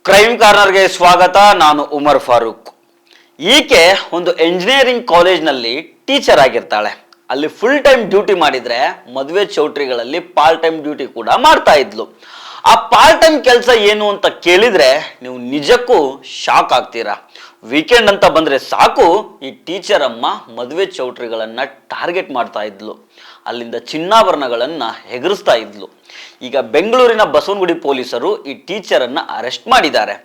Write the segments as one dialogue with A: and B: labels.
A: Crime ಕಾರ್ನರ್ಗೆ ಸ್ವಾಗತ. ನಾನು ಉಮರ್ ಫಾರೂಕ್. ಈಕೆ ಒಂದು ಎಂಜಿನಿಯರಿಂಗ್ ಕಾಲೇಜ್ನಲ್ಲಿ ಟೀಚರ್ ಆಗಿರ್ತಾಳೆ. ಅಲ್ಲಿ ಫುಲ್ ಟೈಮ್ ಡ್ಯೂಟಿ ಮಾಡಿದ್ರೆ ಮದುವೆ ಚೌಟ್ರಿಗಳಲ್ಲಿ ಪಾರ್ಟ್ ಟೈಮ್ ಡ್ಯೂಟಿ ಕೂಡ ಮಾಡ್ತಾ ಇದ್ಲು. ಆ ಪಾರ್ಟ್ ಟೈಮ್ ಕೆಲಸ ಏನು ಅಂತ ಕೇಳಿದ್ರೆ ನೀವು ನಿಜಕ್ಕೂ ಶಾಕ್ ಆಗ್ತೀರಾ. ವೀಕೆಂಡ್ ಅಂತ ಬಂದ್ರೆ ಸಾಕು ಈ ಟೀಚರ್ ಅಮ್ಮ ಮದುವೆ ಚೌಟ್ರಿಗಳನ್ನ ಟಾರ್ಗೆಟ್ ಮಾಡ್ತಾ ಇದ್ಲು. ಅಲ್ಲಿಂದ ಚಿನ್ನಾಭರಣಗಳನ್ನ ಹೆಗರಿಸ್ತಾ ಇದ್ಲು. ಈಗ ಬೆಂಗಳೂರಿನ ಬಸವನಗುಡಿ ಪೊಲೀಸರು ಈ ಟೀಚರ್ ಅನ್ನ ಅರೆಸ್ಟ್ ಮಾಡಿದ್ದಾರೆ.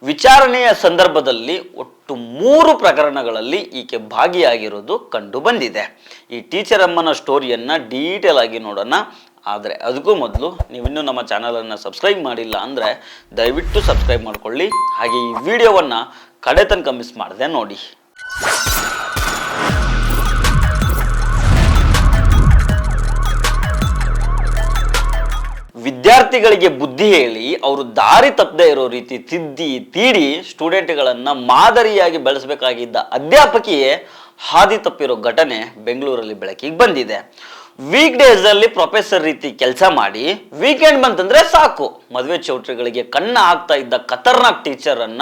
A: ವಿಚಾರಣೆಯ ಸಂದರ್ಭದಲ್ಲಿ ಒಟ್ಟು 3 ಪ್ರಕರಣಗಳಲ್ಲಿ ಈಕೆ ಭಾಗಿಯಾಗಿರೋದು ಕಂಡು ಬಂದಿದೆ. ಈ ಟೀಚರ್ ಅಮ್ಮನ ಸ್ಟೋರಿಯನ್ನ ಡೀಟೇಲ್ ಆಗಿ ನೋಡೋಣ. ಆದರೆ ಅದಕ್ಕೂ ಮೊದಲು ನೀವಿನ್ನೂ ನಮ್ಮ ಚಾನಲನ್ನು ಸಬ್ಸ್ಕ್ರೈಬ್ ಮಾಡಿಲ್ಲ ಅಂದರೆ ದಯವಿಟ್ಟು ಸಬ್ಸ್ಕ್ರೈಬ್ ಮಾಡಿಕೊಳ್ಳಿ. ಹಾಗೆ ಈ ವಿಡಿಯೋವನ್ನು ಕಡೆ ತನಕ ಮಿಸ್ ಮಾಡದೆ ನೋಡಿ. ವಿದ್ಯಾರ್ಥಿಗಳಿಗೆ ಬುದ್ಧಿ ಹೇಳಿ ಅವರು ದಾರಿ ತಪ್ಪದೆ ಇರೋ ರೀತಿ ತಿದ್ದಿ ತೀಡಿ ಸ್ಟೂಡೆಂಟ್ಗಳನ್ನು ಮಾದರಿಯಾಗಿ ಬೆಳೆಸಬೇಕಾಗಿದ್ದ ಅಧ್ಯಾಪಕಿಯೇ ಹಾದಿ ತಪ್ಪಿರೋ ಘಟನೆ ಬೆಂಗಳೂರಲ್ಲಿ ಬೆಳಕಿಗೆ ಬಂದಿದೆ. ವೀಕ್ ಡೇಸ್ ಅಲ್ಲಿ ಪ್ರೊಫೆಸರ್ ರೀತಿ ಕೆಲಸ ಮಾಡಿ ವೀಕೆಂಡ್ ಬಂತಂದ್ರೆ ಸಾಕು ಮದುವೆ ಚೌಟ್ರಿಗಳಿಗೆ ಕಣ್ಣ ಆಗ್ತಾ ಇದ್ದ ಖತರ್ನಾಕ್ ಟೀಚರ್ ಅನ್ನ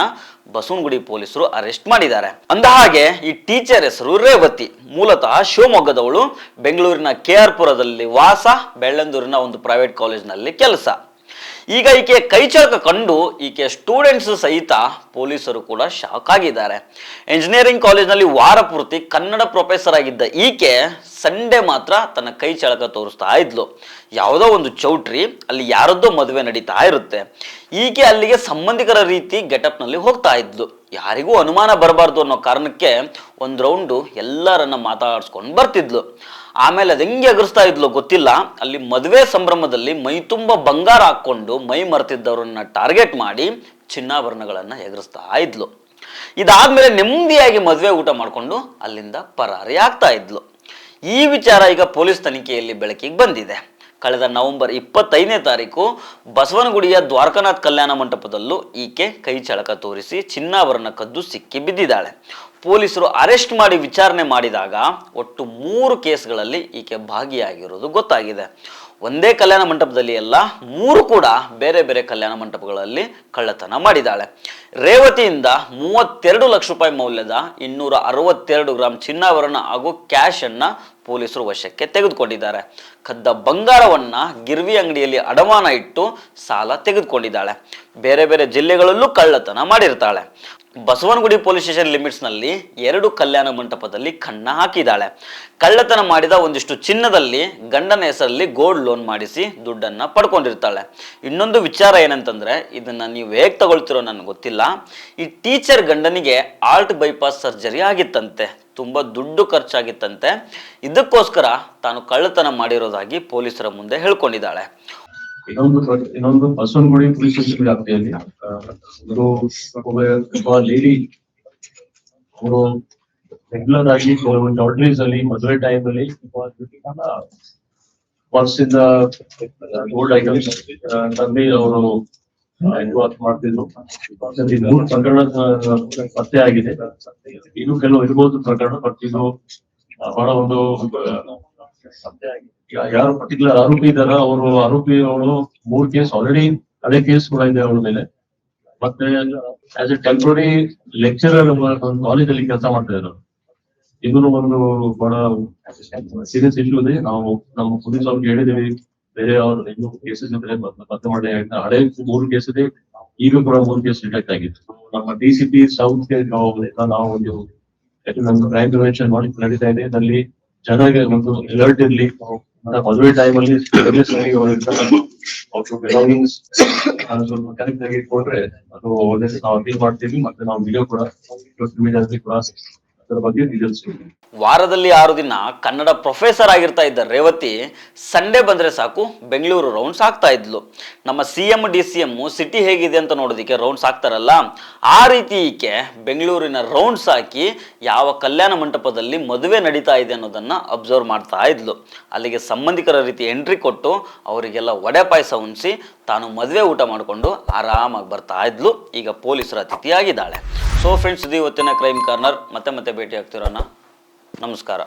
A: ಬಸವನಗುಡಿ ಪೊಲೀಸರು ಅರೆಸ್ಟ್ ಮಾಡಿದ್ದಾರೆ. ಅಂದ ಹಾಗೆ ಈ ಟೀಚರ್ ಹೆಸರು ರೇವತಿ. ಮೂಲತಃ ಶಿವಮೊಗ್ಗದವಳು. ಬೆಂಗಳೂರಿನ KR ಪುರದಲ್ಲಿ ವಾಸ, ಬೆಳ್ಳಂದೂರಿನ ಒಂದು ಪ್ರೈವೇಟ್ ಕಾಲೇಜ್ನಲ್ಲಿ ಕೆಲಸ. ಈಗ ಈಕೆ ಕೈಚಳಕ ಕಂಡು ಈಕೆ ಸ್ಟೂಡೆಂಟ್ಸ್ ಸಹಿತ ಪೊಲೀಸರು ಕೂಡ ಶಾಕ್ ಆಗಿದ್ದಾರೆ. ಎಂಜಿನಿಯರಿಂಗ್ ಕಾಲೇಜ್ನಲ್ಲಿ ವಾರ ಪೂರ್ತಿ ಕನ್ನಡ ಪ್ರೊಫೆಸರ್ ಆಗಿದ್ದ ಈಕೆ ಸಂಡೇ ಮಾತ್ರ ತನ್ನ ಕೈ ಚಳಕ ತೋರಿಸ್ತಾ ಇದ್ಲು. ಯಾವುದೋ ಒಂದು ಚೌಟ್ರಿ, ಅಲ್ಲಿ ಯಾರದ್ದೋ ಮದುವೆ ನಡೀತಾ ಇರುತ್ತೆ. ಈಕೆ ಅಲ್ಲಿಗೆ ಸಂಬಂಧಿಕರ ರೀತಿ ಗೆಟಪ್ನಲ್ಲಿ ಹೋಗ್ತಾ ಇದ್ಲು. ಯಾರಿಗೂ ಅನುಮಾನ ಬರಬಾರ್ದು ಅನ್ನೋ ಕಾರಣಕ್ಕೆ ಒಂದು ರೌಂಡು ಎಲ್ಲರನ್ನ ಮಾತಾಡಿಸ್ಕೊಂಡು ಬರ್ತಿದ್ಲು. ಆಮೇಲೆ ಅದು ಹೆಂಗೆ ಎಗರಿಸ್ತಾ ಇದ್ಲು ಗೊತ್ತಿಲ್ಲ. ಅಲ್ಲಿ ಮದುವೆ ಸಂಭ್ರಮದಲ್ಲಿ ಮೈ ತುಂಬ ಬಂಗಾರ ಹಾಕ್ಕೊಂಡು ಮೈ ಮರೆತಿದ್ದವರನ್ನ ಟಾರ್ಗೆಟ್ ಮಾಡಿ ಚಿನ್ನಾಭರಣಗಳನ್ನು ಎಗರಿಸ್ತಾ ಇದ್ಲು. ಇದಾದ್ಮೇಲೆ ನೆಮ್ಮದಿಯಾಗಿ ಮದುವೆ ಊಟ ಮಾಡಿಕೊಂಡು ಅಲ್ಲಿಂದ ಪರಾರಿ ಆಗ್ತಾ ಇದ್ಲು. ಈ ವಿಚಾರ ಈಗ ಪೊಲೀಸ್ ತನಿಖೆಯಲ್ಲಿ ಬೆಳಕಿಗೆ ಬಂದಿದೆ. ಕಳೆದ ನವೆಂಬರ್ 25ನೇ ತಾರೀಕು ಬಸವನಗುಡಿಯ ದ್ವಾರಕಾನಾಥ್ ಕಲ್ಯಾಣ ಮಂಟಪದಲ್ಲೂ ಈಕೆ ಕೈ ಚಳಕ ತೋರಿಸಿ ಚಿನ್ನಾಭರಣ ಕದ್ದು ಸಿಕ್ಕಿ ಬಿದ್ದಿದ್ದಾಳೆ. ಪೊಲೀಸರು ಅರೆಸ್ಟ್ ಮಾಡಿ ವಿಚಾರಣೆ ಮಾಡಿದಾಗ ಒಟ್ಟು 3 ಕೇಸ್ಗಳಲ್ಲಿ ಈಕೆ ಭಾಗಿಯಾಗಿರೋದು ಗೊತ್ತಾಗಿದೆ. ಒಂದೇ ಕಲ್ಯಾಣ ಮಂಟಪದಲ್ಲಿ ಅಲ್ಲ, 3 ಕೂಡ ಬೇರೆ ಬೇರೆ ಕಲ್ಯಾಣ ಮಂಟಪಗಳಲ್ಲಿ ಕಳ್ಳತನ ಮಾಡಿದ್ದಾಳೆ. ರೇವತಿಯಿಂದ 32 ಲಕ್ಷ ರೂಪಾಯಿ ಮೌಲ್ಯದ 262 ಗ್ರಾಂ ಚಿನ್ನಾಭರಣ ಹಾಗೂ ಕ್ಯಾಶ್ ಅನ್ನ ಪೊಲೀಸರು ವಶಕ್ಕೆ ತೆಗೆದುಕೊಂಡಿದ್ದಾರೆ. ಕದ್ದ ಬಂಗಾರವನ್ನ ಗಿರ್ವಿ ಅಂಗಡಿಯಲ್ಲಿ ಅಡಮಾನ ಇಟ್ಟು ಸಾಲ ತೆಗೆದುಕೊಂಡಿದ್ದಾಳೆ. ಬೇರೆ ಬೇರೆ ಜಿಲ್ಲೆಗಳಲ್ಲೂ ಕಳ್ಳತನ ಮಾಡಿರ್ತಾಳೆ. ಬಸವನಗುಡಿ ಪೊಲೀಸ್ ಸ್ಟೇಷನ್ ಲಿಮಿಟ್ಸ್ ನಲ್ಲಿ 2 ಕಲ್ಯಾಣ ಮಂಟಪದಲ್ಲಿ ಕಣ್ಣ ಹಾಕಿದ್ದಾಳೆ. ಕಳ್ಳತನ ಮಾಡಿದ ಒಂದಿಷ್ಟು ಚಿನ್ನದಲ್ಲಿ ಗಂಡನ ಹೆಸರಲ್ಲಿ ಗೋಲ್ಡ್ ಲೋನ್ ಮಾಡಿಸಿ ದುಡ್ಡನ್ನ ಪಡ್ಕೊಂಡಿರ್ತಾಳೆ. ಇನ್ನೊಂದು ವಿಚಾರ ಏನಂತಂದ್ರೆ, ಇದನ್ನ ನೀವು ಹೇಗೆ ತಗೊಳ್ತಿರೋ ನನಗೆ ಗೊತ್ತಿಲ್ಲ, ಈ ಟೀಚರ್ ಗಂಡನಿಗೆ ಆರ್ಟ್ ಬೈಪಾಸ್ ಸರ್ಜರಿ ಆಗಿತ್ತಂತೆ. ತುಂಬಾ ದುಡ್ಡು ಖರ್ಚಾಗಿತ್ತಂತೆ. ಇದಕ್ಕೋಸ್ಕರ ತಾನು ಕಳ್ಳತನ ಮಾಡಿರೋದಾಗಿ ಪೊಲೀಸರ ಮುಂದೆ ಹೇಳ್ಕೊಂಡಿದ್ದಾಳೆ.
B: ಇನ್ನೊಂದು ಬಸವನಗುಡಿ ಪೊಲೀಸ್ ಸ್ಟೇಷನ್ ವ್ಯಾಪ್ತಿಯಲ್ಲಿ ಒಬ್ಬ ಲೇಡಿ ಅವರು ರೆಗ್ಯುಲರ್ ಆಗಿ ಚೌಟ್ರೀಸ್ ಅಲ್ಲಿ ಮದುವೆ ಟೈಮ್ ಅಲ್ಲಿ ಪರ್ಸಿಂದ ಗೋಲ್ಡ್ ಐಟಮ್ಸ್ ತಂದು ಅವರು ಮಾಡ್ತಿದ್ರು. 3 ಪ್ರಕರಣ ಪತ್ತೆ ಆಗಿದೆ. ಇನ್ನು ಕೆಲವು ಇರ್ಬೋದು ಪ್ರಕರಣ, ಬಟ್ ಇದು ಬಹಳ ಒಂದು ಯಾರು ಪರ್ಟಿಕ್ಯುಲರ್ ಆರೋಪಿ ಇದಾರ ಅವರು ಅವಳು 3 ಕೇಸ್ ಆಲ್ರೆಡಿ ಹಳೆ ಕೇಸ್ ಕೂಡ ಇದೆ ಅವಳ ಮೇಲೆ. ಮತ್ತೆ as A temporary lecturer college ಅಲ್ಲಿ ಕೆಲಸ ಮಾಡ್ತಾ ಇದ್ರು. ಇದನ್ನು ಒಂದು ಬಹಳ ಸೀರಿಯಸ್ ಇಶ್ಯೂ ಇದೆ. ನಾವು ನಮ್ಮ ಪೊಲೀಸ್ ಅವ್ರಿಗೆ ಹೇಳಿದೀವಿ, ಬೇರೆ ಅವ್ರ ಇನ್ನೂ ಕೇಸಸ್ ಇದ್ರೆ ಪತ್ತೆ ಮಾಡಿ. ಹಳೆ 3 ಕೇಸ್ ಇದೆ, ಈಗ ಕೂಡ 3 ಕೇಸ್ ಡಿಟೆಕ್ಟ್ ಆಗಿತ್ತು. ನಮ್ಮ DCP ಸೌತ್ ಗೆ ನಾವು ಒಂದು ಕ್ರೈಮ್ ಪ್ರಿವೆನ್ಷನ್ ಮಾಡಿ ನಡೀತಾ ಇದೆ. ಇದರಲ್ಲಿ ಜನರಿಗೆ ಒಂದು ಅಲರ್ಟ್ ಇರ್ಲಿ. ಮದುವೆ ಟೈಮ್ ಅಲ್ಲಿ ಬಿಲಾಂಗಿಂಗ್ಸ್ ಕರೆಕ್ಟ್ ಆಗಿ ಕೊಟ್ರೆ ಅದು ಒಳ್ಳೆ ನಾವು ಅಪೀಲ್ ಮಾಡ್ತೀವಿ. ಮತ್ತೆ ನಾವು ವಿಡಿಯೋ ಕೂಡ ಸೋಷಿಯಲ್ ಮೀಡಿಯಾದಲ್ಲಿ ಕೂಡ ಅದರ ಬಗ್ಗೆ ಡೀಟೇಲ್ಸ್.
A: ವಾರದಲ್ಲಿ 6 ದಿನ ಕನ್ನಡ ಪ್ರೊಫೆಸರ್ ಆಗಿರ್ತಾ ಇದ್ದ ರೇವತಿ ಸಂಡೇ ಬಂದ್ರೆ ಸಾಕು ಬೆಂಗಳೂರು ರೌಂಡ್ಸ್ ಆಗ್ತಾ ಇದ್ಲು. ನಮ್ಮ CM DCM ಸಿಟಿ ಹೇಗಿದೆ ಅಂತ ನೋಡೋದಿಕ್ಕೆ ರೌಂಡ್ಸ್ ಆಗ್ತಾರಲ್ಲ, ಆ ರೀತಿ ಈಕೆ ಬೆಂಗಳೂರಿನ ರೌಂಡ್ಸ್ ಹಾಕಿ ಯಾವ ಕಲ್ಯಾಣ ಮಂಟಪದಲ್ಲಿ ಮದುವೆ ನಡೀತಾ ಇದೆ ಅನ್ನೋದನ್ನ ಅಬ್ಸರ್ವ್ ಮಾಡ್ತಾ ಇದ್ಲು. ಅಲ್ಲಿಗೆ ಸಂಬಂಧಿಕರ ರೀತಿ ಎಂಟ್ರಿ ಕೊಟ್ಟು ಅವರಿಗೆಲ್ಲ ವಡೆ ಪಾಯಸ ಉಣಿಸಿ ತಾನು ಮದುವೆ ಊಟ ಮಾಡಿಕೊಂಡು ಆರಾಮಾಗಿ ಬರ್ತಾ ಇದ್ಲು. ಈಗ ಪೊಲೀಸರ ಅತಿಥಿಯಾಗಿದ್ದಾಳೆ. ಸೊ ಫ್ರೆಂಡ್ಸ್, ಇದು ಇವತ್ತಿನ ಕ್ರೈಮ್ ಕಾರ್ನರ್. ಮತ್ತೆ ಭೇಟಿ ಆಗ್ತಿರೋಣ. ನಮಸ್ಕಾರ.